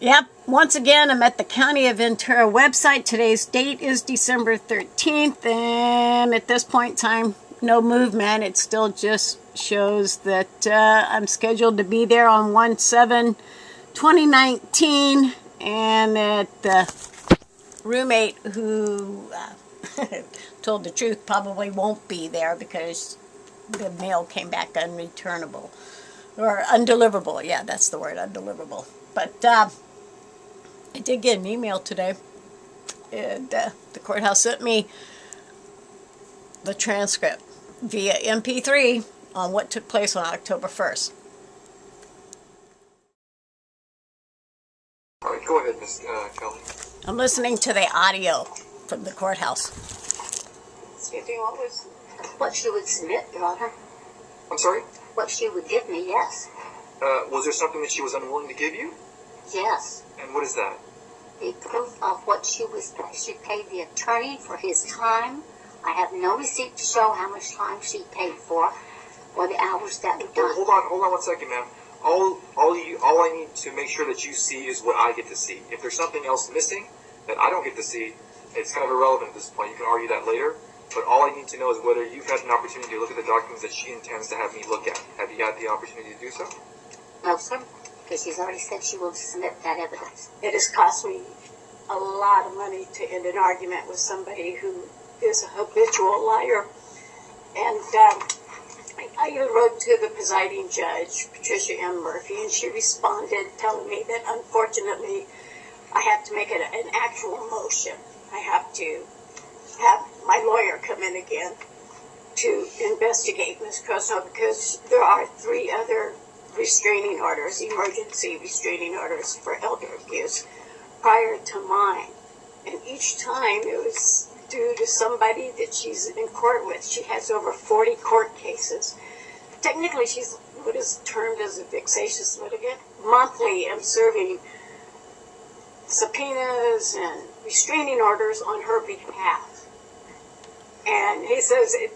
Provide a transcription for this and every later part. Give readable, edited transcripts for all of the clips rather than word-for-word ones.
Yep, once again, I'm at the County of Ventura website. Today's date is December 13th, and at this point in time, no movement. It still just shows that I'm scheduled to be there on 1/7/2019, and that the roommate who told the truth probably won't be there because the mail came back unreturnable. Or undeliverable. Yeah, that's the word, undeliverable. But I did get an email today, and the courthouse sent me the transcript via MP3 on what took place on October 1st. All right, go ahead, Miss Kelly. I'm listening to the audio from the courthouse. Excuse me, what she would submit, Your Honor? I'm sorry? What she would give me, yes. Was there something that she was unwilling to give you? Yes. And what is that? The proof of what she paid the attorney for his time. I have no receipt to show how much time she paid for, or the hours that were done. Hold on 1 second, ma'am. All I need to make sure that you see is what I get to see. If there's something else missing that I don't get to see, it's kind of irrelevant at this point. You can argue that later. But all I need to know is whether you've had an opportunity to look at the documents that she intends to have me look at. Have you had the opportunity to do so? No, sir, because she's already said she will submit that evidence. It has cost me a lot of money to end an argument with somebody who is a habitual liar. And I wrote to the presiding judge, Patricia M. Murphy, and she responded telling me that unfortunately I have to make it an actual motion. I have to have my lawyer come in again to investigate Ms. Crosnoe because there are 3 other restraining orders, emergency restraining orders for elder abuse prior to mine. And each time it was due to somebody that she's in court with. She has over 40 court cases. Technically, she's what is termed as a vexatious litigant. Monthly, I'm serving subpoenas and restraining orders on her behalf. And he says he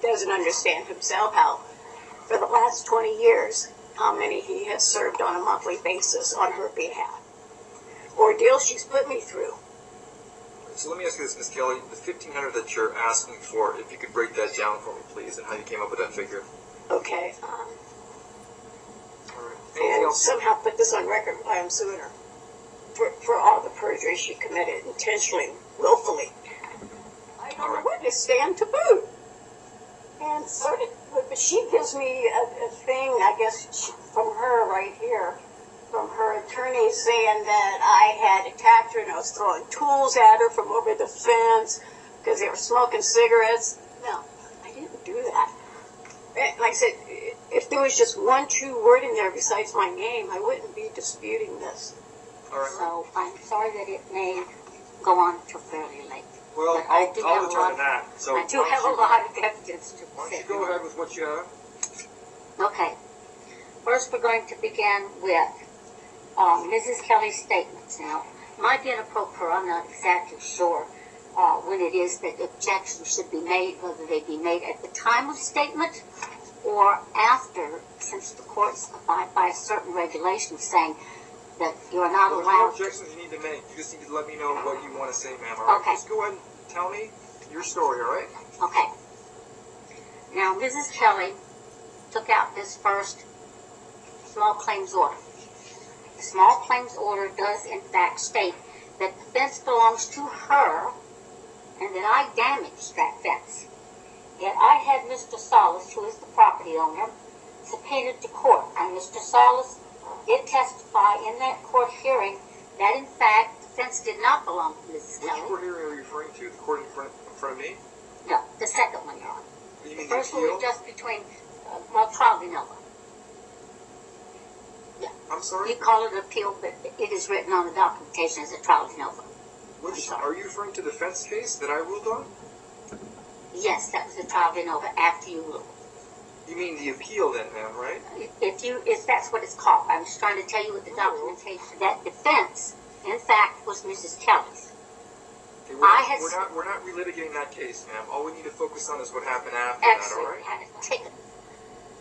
doesn't understand himself how for the last 20 years how many he has served on a monthly basis on her behalf. Ordeal she's put me through. So let me ask you this, Ms. Kelly. The $1,500 that you're asking for, if you could break that down for me, please, and how you came up with that figure. Okay. All right. And somehow put this on record why I'm suing her. For all the perjury she committed intentionally, willfully. I don't know what to stand to boot. And but she gives me a thing, I guess, from her right here, from her attorney saying that I had attacked her and I was throwing tools at her from over the fence because they were smoking cigarettes. No, I didn't do that. Like I said, if there was just one true word in there besides my name, I wouldn't be disputing this. All right. So I'm sorry that it may go on till fairly late. Well, I'll return to that. So I do have a lot of evidence to why don't you go ahead with what you have? Okay. First, we're going to begin with Mrs. Kelly's statements. Now, my being a pro per, I'm not exactly sure when it is that objections should be made, whether they be made at the time of statement or after, since the courts abide by a certain regulation saying that you are not allowed. There's no objections you need to make. You just need to let me know what you want to say, ma'am. All right? Okay. Just go ahead and tell me your story, all right? Okay. Now, Mrs. Kelly took out this first small claims order. The small claims order does, in fact, state that the fence belongs to her and that I damaged that fence. Yet I had Mr. Solis, who is the property owner, subpoenaed to court. And Mr. Solis did testify in that court hearing that, in fact, the fence did not belong to Mrs. Kelly. Which court hearing are you referring to? The court in front of me? No, the second one, Your Honor. You The mean first the one appeal? was just between, Trial De Novo. Yeah. I'm sorry? You call it an appeal, but it is written on the documentation as a Trial De Novo. Are you referring to the fence case that I ruled on? Yes, that was the Trial De Novo after you ruled. You mean the appeal then, ma'am, right? If that's what it's called. I was trying to tell you with the documentation that the fence, in fact, was Mrs. Kelly's. Okay, we're not relitigating that case, ma'am. All we need to focus on is what happened after that, all right? Excellent. Take it.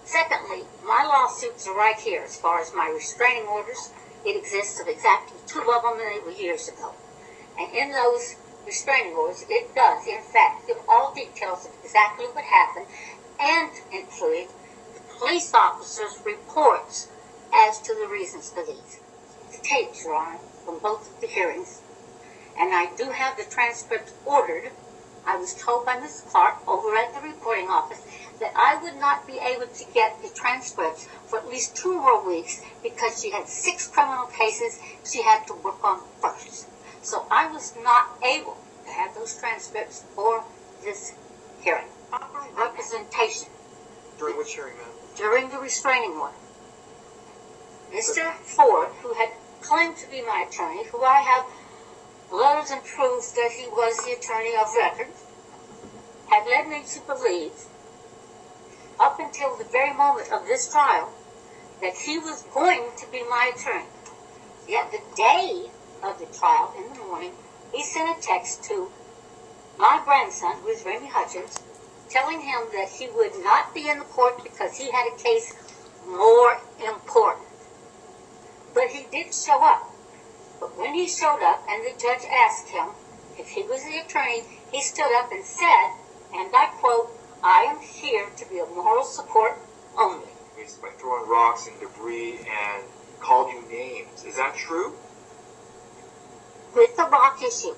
Secondly, my lawsuits are right here as far as my restraining orders. It exists of exactly 2 of them, and they were years ago. And in those restraining orders, it does, in fact, give all details of exactly what happened and include the police officers' reports as to the reasons for these. The tapes are on from both of the hearings, and I do have the transcripts ordered. I was told by Ms. Clark over at the reporting office that I would not be able to get the transcripts for at least 2 more weeks because she had 6 criminal cases she had to work on first. So I was not able to have those transcripts for this hearing. Representation. During which hearing, ma'am? During the restraining order. Mr. Ford, who had claimed to be my attorney, who I have letters and proof that he was the attorney of record, had led me to believe, up until the very moment of this trial, that he was going to be my attorney. Yet the day of the trial, in the morning, he sent a text to my grandson, who is Remy Hutchins, telling him that he would not be in the court because he had a case more important. But he did show up. But when he showed up and the judge asked him if he was the attorney, he stood up and said, and I quote, "I am here to be of moral support only." By throwing rocks and debris and called you names. Is that true? With the rock issue,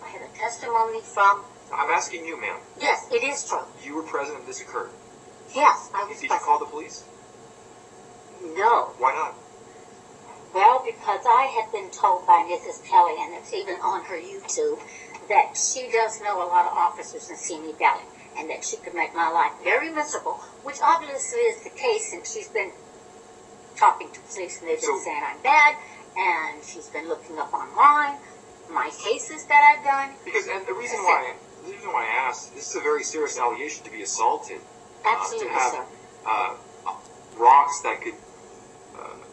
I had a testimony from... I'm asking you, ma'am. Yes, it is true. You were present when this occurred. Yes, I was Did you present. call the police? No. Why not? Well, because I had been told by Mrs. Kelly, and it's even on her YouTube, that she does know a lot of officers in Simi Valley, and that she could make my life very miserable, which obviously is the case since she's been talking to police and they've been saying I'm bad, and she's been looking up online my cases that I've done. Because, and the reason why I asked, this is a very serious allegation to be assaulted. Absolutely, to have sir. Rocks that could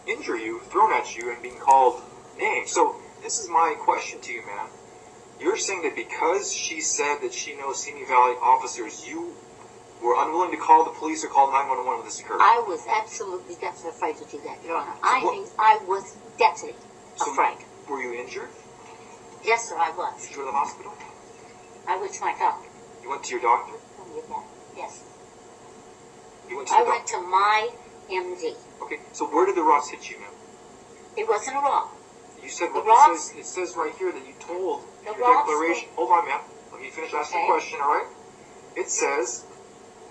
injure you thrown at you and being called names. So this is my question to you, ma'am. You're saying that because she said that she knows Simi Valley officers, you were unwilling to call the police or call 911 when this occurred? I was absolutely deathly afraid to do that, Your Honor. I was deathly afraid. Were you injured? Yes, sir, I was. Did you go to the hospital? I went to my doctor. You went to your doctor? Yes. You went to I went to my MD. Okay, so where did the rocks hit you, ma'am? It wasn't a rock. You said The rocks- it says right here that you told The your rocks declaration. Hold on, ma'am. Let me finish asking the question, all right? It says,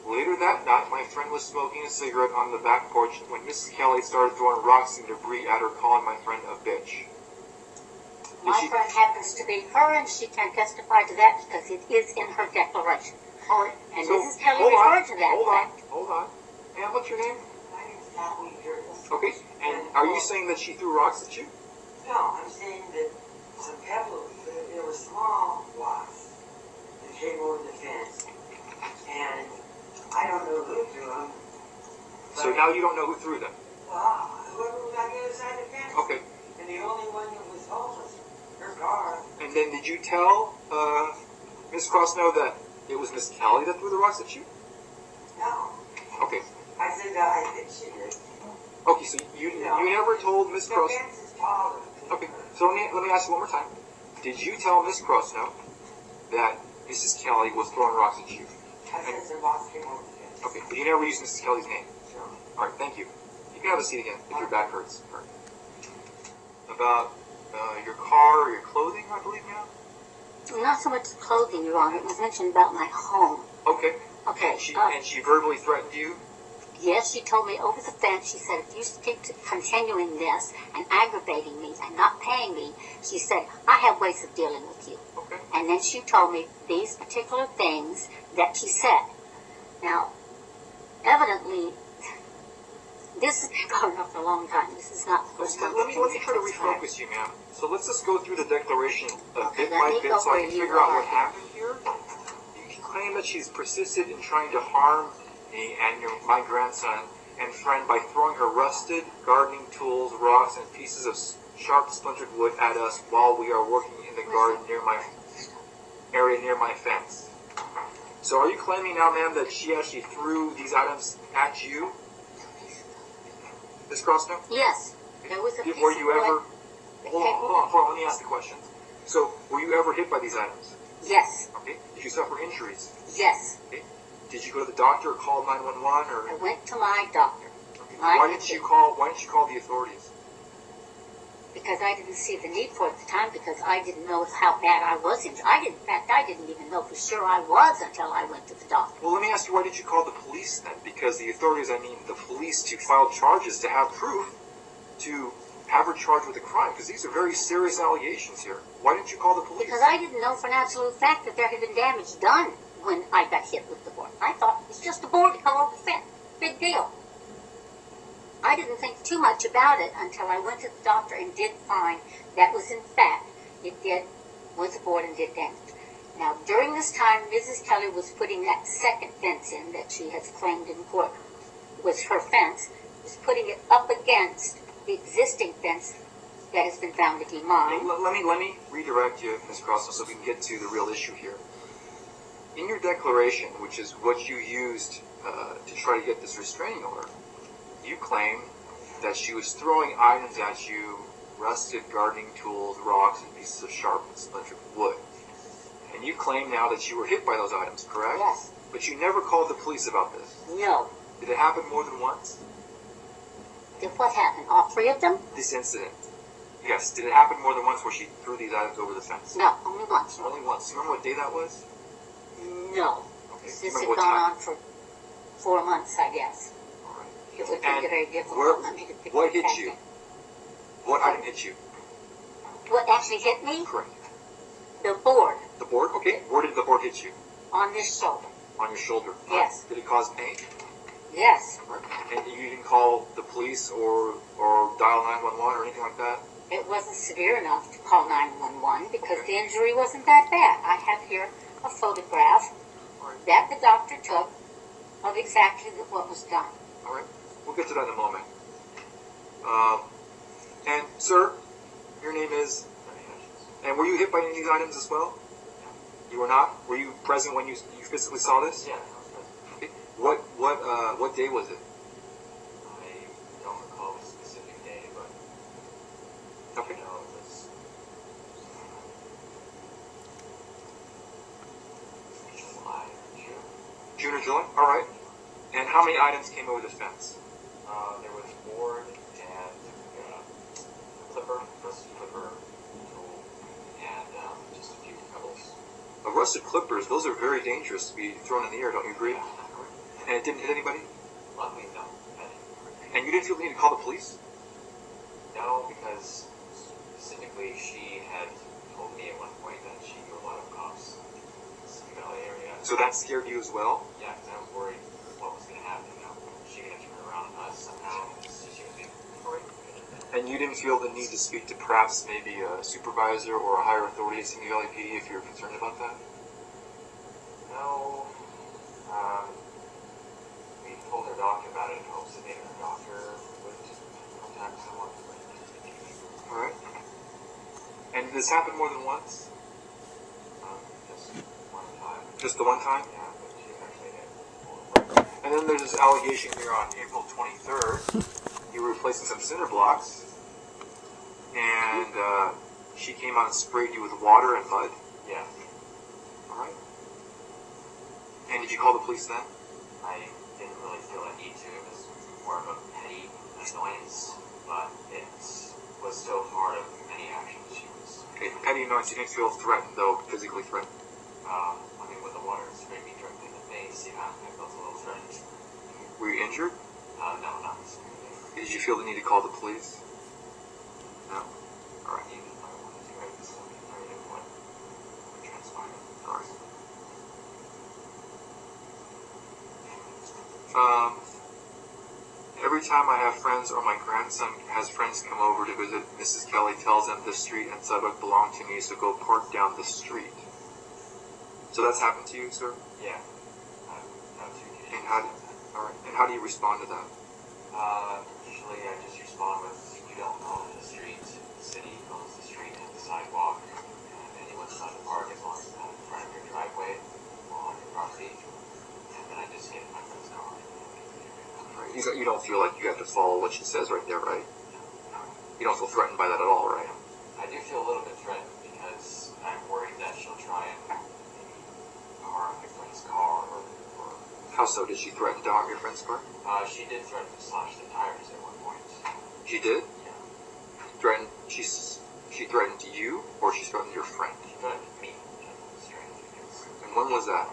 later that night, my friend was smoking a cigarette on the back porch when Mrs. Kelly started throwing rocks and debris at her, calling my friend a bitch. My friend happens to be her, and she can testify to that because it is in her declaration. All right. And so, Mrs. Kelly hold on, referred to that fact. Hold on. And what's your name? My name is Kathleen Curtis. Okay. And are you saying that she threw rocks at you? No, I'm saying that some pebbles, there were small rocks that came over the fence, and I don't know who threw them. So now you don't know who threw them? Well, whoever was on the other side of the fence. Okay. And the only one that was home was her car. And then did you tell Miss Crosnoe that it was Miss Kelly that threw the rocks at you? No. Okay. I said that I think she did. Okay, so you never told Miss The Crosnoe. fence is taller. Okay, so let me ask you one more time. Did you tell Miss Crosnoe that Mrs. Kelly was throwing rocks at you? I said some rocks came over the fence. Okay, but you never used Mrs. Kelly's name. Sure. All right, thank you. You can have a seat again if your back hurts. All right. About your car or your clothing, I believe now? Not so much clothing, Your Honor. It was mentioned about my home. Okay. Okay. And she verbally threatened you? Yes, she told me over the fence, she said, if you keep continuing this and aggravating me and not paying me, she said, I have ways of dealing with you. Okay. And then she told me these particular things that she said. Now, evidently, this has been going on for a long time. This is not the first time. Let me try to refocus you, ma'am. So let's just go through the declaration bit let by me bit go so I where can you figure out are. what happened here. You claim that she's persisted in trying to harm me and my grandson and friend by throwing her rusted gardening tools, rocks, and pieces of sharp splintered wood at us while we are working in the garden near my fence. So are you claiming now, ma'am, that she actually threw these items at you? Ms. Crosnoe? Yes, there was a piece Were of you ever... wood. Hold on, let me ask the question. So, were you ever hit by these items? Yes, Okay. Did you suffer injuries? yes. Okay. Did you go to the doctor or call 911 or... I went to my doctor. Okay. Mine Why didn't you call the authorities? Because I didn't see the need for it at the time, because I didn't know how bad I was injured. In fact, I didn't even know for sure I was until I went to the doctor. Well, let me ask you, why did you call the police then? Because the authorities, I mean the police, to file charges, to have proof, to have her charged with a crime, because these are very serious allegations here. Why didn't you call the police? Because I didn't know for an absolute fact that there had been damage done when I got hit with the board. I thought it's just a board to come over the fence. Big deal. I didn't think too much about it until I went to the doctor and did find that was in fact, was a board and did damage. Now, during this time, Mrs. Kelly was putting that second fence in that she has claimed in court was her fence, was putting it up against the existing fence that has been found to be mine. Let me redirect you, Ms. Crosnoe, so we can get to the real issue here. In your declaration, which is what you used to try to get this restraining order, you claim that she was throwing items at you, rusted gardening tools, rocks, and pieces of sharp and splintered wood. And you claim now that you were hit by those items, correct? Yes. But you never called the police about this. No. Did it happen more than once? Did what happened? All three of them? This incident. Yes. Did it happen more than once where she threw these items over the fence? No, only once. Only once. Do you remember what day that was? No. Okay. This Do you had remember what gone time? on for 4 months, I guess. All right. It would And be very difficult where- for me to pick what the hit you? What item hit you? What actually hit me? Correct. The board The board? Okay. Where did the board hit you? on this shoulder. On your shoulder? Yes. Did it cause pain? Yes. And you didn't call the police or dial 911 or anything like that? It wasn't severe enough to call 911 because the injury wasn't that bad. I have here a photograph that the doctor took of exactly what was done. All right. We'll get to that in a moment. And, sir, your name is... And were you hit by any of these items as well? You were not? Were you present when you physically saw this? Yeah, I was present. Okay. What day was it? I don't recall a specific day, but Okay. you know, it was July or June. June or July? All right. And how many items came over the fence? There was board and a clipper, rusty clipper, tool, and just a few pebbles. Rusted clippers, those are very dangerous to be thrown in the air, don't you agree? And it didn't hit anybody? Luckily, no. I didn't. And you didn't feel the need to call the police? No, because specifically she had told me at one point that she knew a lot of cops in the Simi Valley area. So that scared you as well? Yeah, because I was worried what was going to happen. You know, she going to turn around on us somehow. She was being worried. And you didn't feel the need to speak to perhaps maybe a supervisor or a higher authority at Simi Valley PD if you're concerned about that? No. We told her doctor about it in hopes that maybe her doctor would contact someone. All right. And did this happen more than once? Just one time. Just the one time? Yeah, but she actually did. And then there's this allegation here on April 23rd. You were replacing some cinder blocks. And she came out and sprayed you with water and mud. Yeah. All right. And did you call the police then? I didn't really feel a need to. It was more of a petty annoyance, but it was still part of many actions she was. Okay, petty annoyance. You didn't feel threatened, though, physically threatened. I mean, with the water sprayed me directly in the face, yeah, I felt a little threatened. Were you injured? No, not specifically. Did you feel the need to call the police? No. All right. Even if I wanted to, I was still being afraid of what would transpire. All right. Every time I have friends or my grandson has friends come over to visit, Mrs. Kelly tells them the street and sidewalk belong to me, so go park down the street. So that's happened to you, sir? Yeah. That was your And how do you respond to that? Usually I just respond with, you don't own the street, the city owns the street and the sidewalk, and anyone inside the park as long as it's not in front of your driveway or on your property. And then I just get in my friend's car. All right. You you don't feel like you have to follow what she says right there, right? You don't feel threatened by that at all, right? I do feel a little bit threatened because I'm worried that she'll try and maybe harm my friend's car or How so? Did she threaten to harm your friend's car? she did threaten to slash the tires at one point. She did? Yeah. Threatened? She threatened you, or she threatened your friend? She threatened me. Strange. And when was that?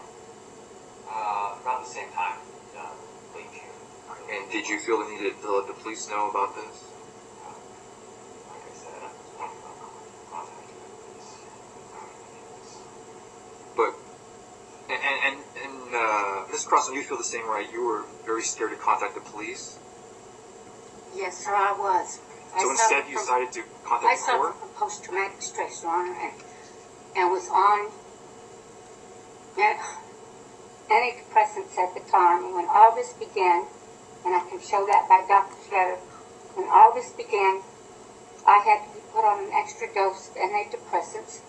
Around the same time, late June. And did you feel the need to let the police know about this? Like I said, I was wondering about contacting the police. But, Ms. Crosnoe, you feel the same, right? You were very scared to contact the police? Yes, sir, I was. So instead you decided to I contact the suffered court? from post-traumatic stress, Your Honor, and was on antidepressants at the time. And when all this began, and I can show that by doctor's letter, when all this began, I had to be put on an extra dose of antidepressants.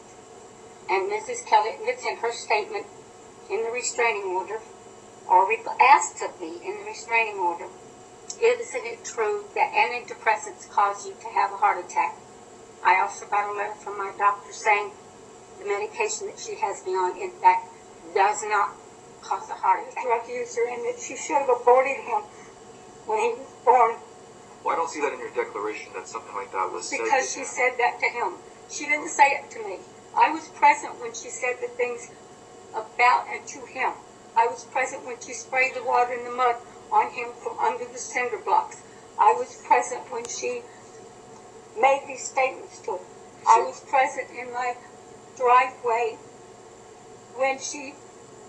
And Mrs. Kelly admits in her statement in the restraining order, or asked of me in the restraining order, isn't it true that antidepressants cause you to have a heart attack? I also got a letter from my doctor saying the medication that she has me on, in fact, does not cause a heart attack. Drug user, and that she should have aborted him when he was born. Well, I don't see that in your declaration that something like that was said. Because she said that to him. She didn't say it to me. I was present when she said the things about and to him. I was present when she sprayed the water in the mud on him from under the cinder blocks. I was present when she made these statements to him. I was present in my driveway when she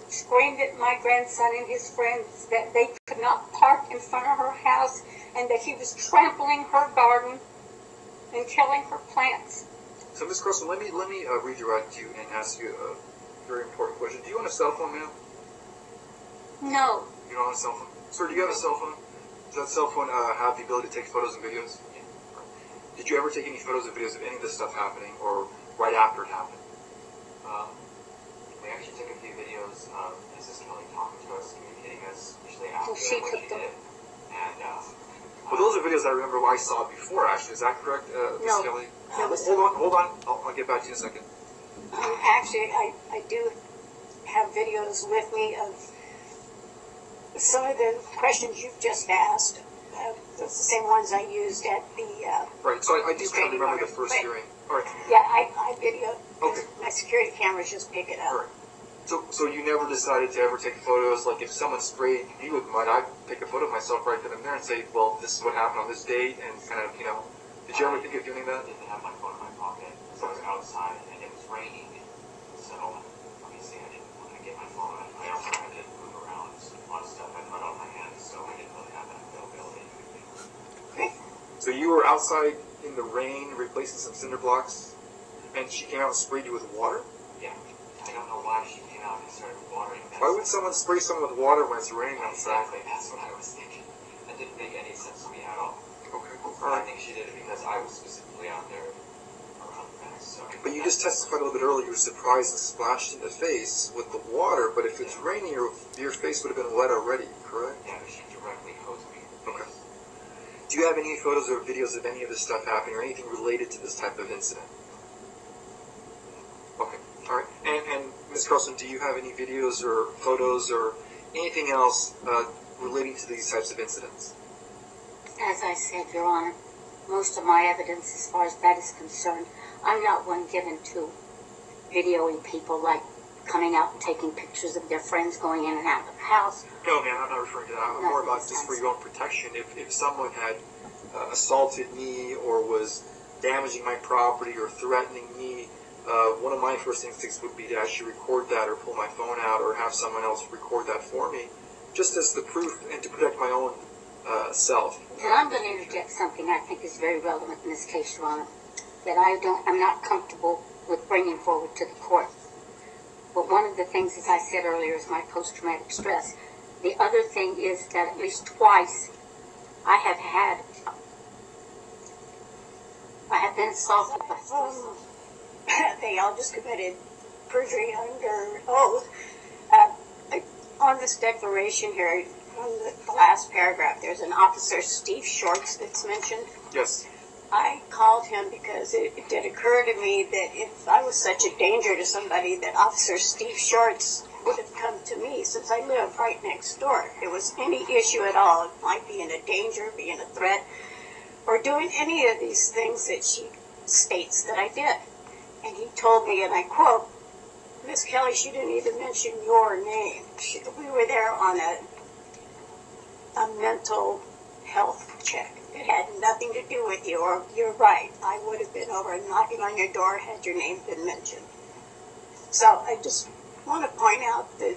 screamed at my grandson and his friends that they could not park in front of her house and that he was trampling her garden and killing her plants. So, Ms. Crosnoe, let me redirect you and ask you a very important question. Do you own a cell phone, ma'am? No. You don't own a cell phone? Sir, do you have a cell phone? Does that cell phone have the ability to take photos and videos? Yeah. Did you ever take any photos and videos of any of this stuff happening, or right after it happened? We actually took a few videos of Mrs. Kelly talking to us, communicating us, usually after So she what took she them. did. And, Well, those are videos I remember I saw before, actually. Is that correct, Ms. No. Kelly? No. Hold on. I'll get back to you in a second. Actually, I do have videos with me of some of the questions you've just asked. That's the same ones I used at the... Right, so I do kind of remember the first hearing. All right. Yeah, I videoed. Okay. My security cameras just pick it All up. right. So you never decided to ever take photos, like if someone sprayed you with mud, I'd take a photo of myself right then and there and say, well, this is what happened on this date, and kind of, did you ever think of doing that? I didn't have my phone in my pocket because I was outside and it was raining. So obviously I didn't want to get my phone. I also had to move around a lot of stuff I put on my hands, so I didn't really have that availability. So you were outside in the rain replacing some cinder blocks, and she came out and sprayed you with water? Yeah. I don't know why she came out and started watering. Why would someone spray someone with water when it's raining outside? Exactly, that's what I was thinking. That didn't make any sense to me at all. Okay, I alright. think she did it because I was specifically out there around the fence. So But you just testified a little bit earlier you were surprised and splashed in the face with the water, but if it's raining, your face would have been wet already, correct? yeah, she directly hosed me. Okay. Do you have any photos or videos of any of this stuff happening or anything related to this type of incident? Okay, alright. And Ms. Carlson, do you have any videos or photos or anything else relating to these types of incidents? As I said, Your Honor, most of my evidence as far as that is concerned, I'm not one given to videoing people like coming out and taking pictures of their friends going in and out of the house. No, ma'am, I'm not referring to that. I'm more about just for your own protection. If someone had assaulted me or was damaging my property or threatening me, one of my first instincts would be to actually record that or pull my phone out or have someone else record that for me, just as the proof and to protect my own self. And I'm going to interject something I think is very relevant in this case, Your Honor, that I'm not comfortable with bringing forward to the court. But one of the things, as I said earlier, is my post-traumatic stress. The other thing is that at least twice I have been assaulted by someone. They all just committed perjury under oath. On this declaration here, on the last paragraph, there's an Officer Steve Shorts that's mentioned. Yes. I called him because it did occur to me that if I was such a danger to somebody, that Officer Steve Shorts would have come to me, since I live right next door. If there was any issue at all, like being a danger, being a threat, or doing any of these things that she states that I did. And he told me, and I quote, "Miss Kelly, she didn't even mention your name. We were there on a mental health check. It had nothing to do with you, or you're right. I would have been over knocking on your door had your name been mentioned." So I just want to point out that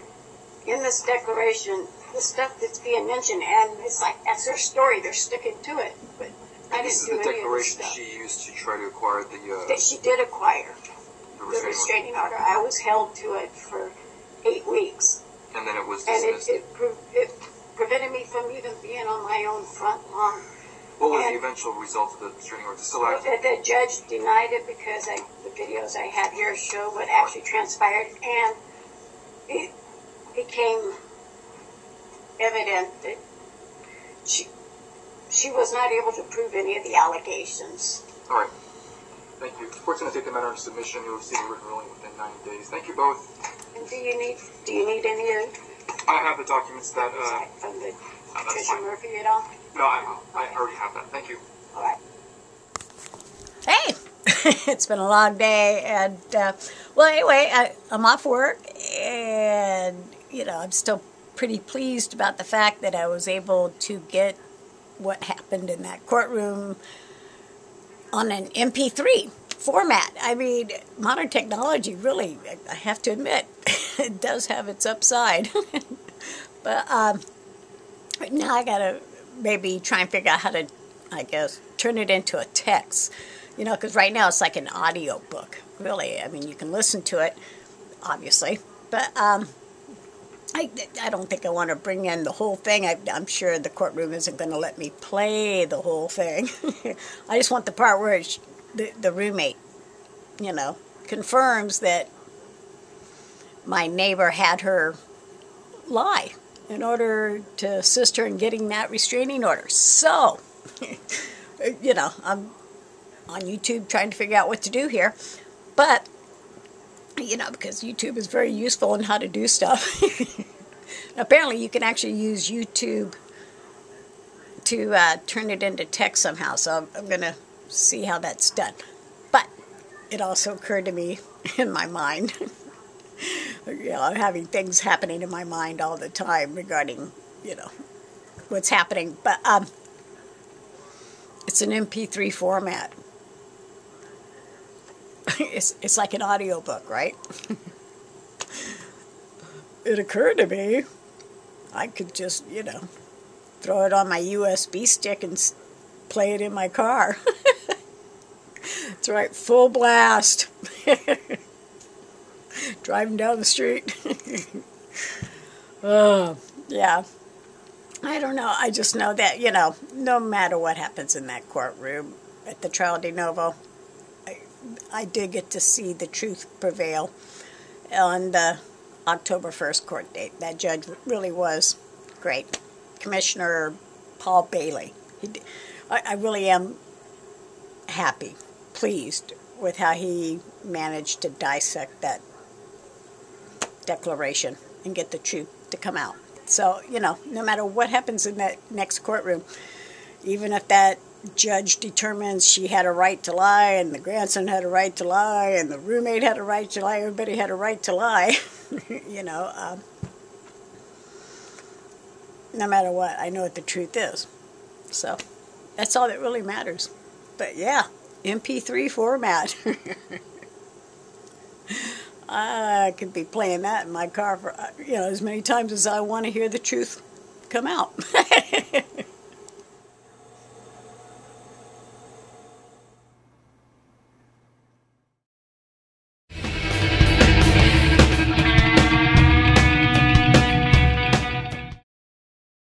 in this declaration, the stuff that's being mentioned, and it's like, that's their story, they're sticking to it. But I And this is didn't the do any of this declaration stuff. she used to try to acquire That she did acquire the the restraining order. I was held to it for 8 weeks. and then it was And dismissed. it prevented me from even being on my own front lawn. What was the and- eventual result of the restraining order? Still active? The judge denied it because the videos I have here show what actually transpired, and it became evident that she was not able to prove any of the allegations. All right. Thank you. Court's going to take the matter into submission. You'll receive a written ruling within 90 days. Thank you both. And do you need any of I have the documents that, from the that's Patricia fine. Murphy at all? No, I already have that. Thank you. All right. Hey, it's been a long day, and well, anyway, I'm off work, and I'm still pretty pleased about the fact that I was able to get what happened in that courtroom on an MP3 format. I mean, modern technology really, I have to admit, it does have its upside. But now I gotta maybe try and figure out how to, I guess, turn it into a text. Because right now it's like an audio book, really. I mean, you can listen to it, obviously, but I don't think I want to bring in the whole thing. I'm sure the courtroom isn't going to let me play the whole thing. I just want the part where the roommate, confirms that my neighbor had her lie in order to assist her in getting that restraining order. So, I'm on YouTube trying to figure out what to do here. But, because YouTube is very useful in how to do stuff. Apparently you can actually use YouTube to turn it into text somehow. So I'm going to see how that's done. But it also occurred to me in my mind, I'm having things happening in my mind all the time regarding, what's happening. But it's an MP3 format. It's like an audiobook, right? It occurred to me I could just, throw it on my USB stick and play it in my car. That's right, full blast. Driving down the street. Oh, yeah. I don't know. I just know that, no matter what happens in that courtroom at the Trial De Novo, I did get to see the truth prevail on the October 1st court date. That judge really was great. Commissioner Paul Baelly. I really am happy, pleased with how he managed to dissect that declaration and get the truth to come out. So, no matter what happens in that next courtroom, even if that judge determines she had a right to lie, and the grandson had a right to lie, and the roommate had a right to lie, everybody had a right to lie, no matter what, I know what the truth is. So, that's all that really matters. But yeah, MP3 format. I could be playing that in my car for, as many times as I want to hear the truth come out.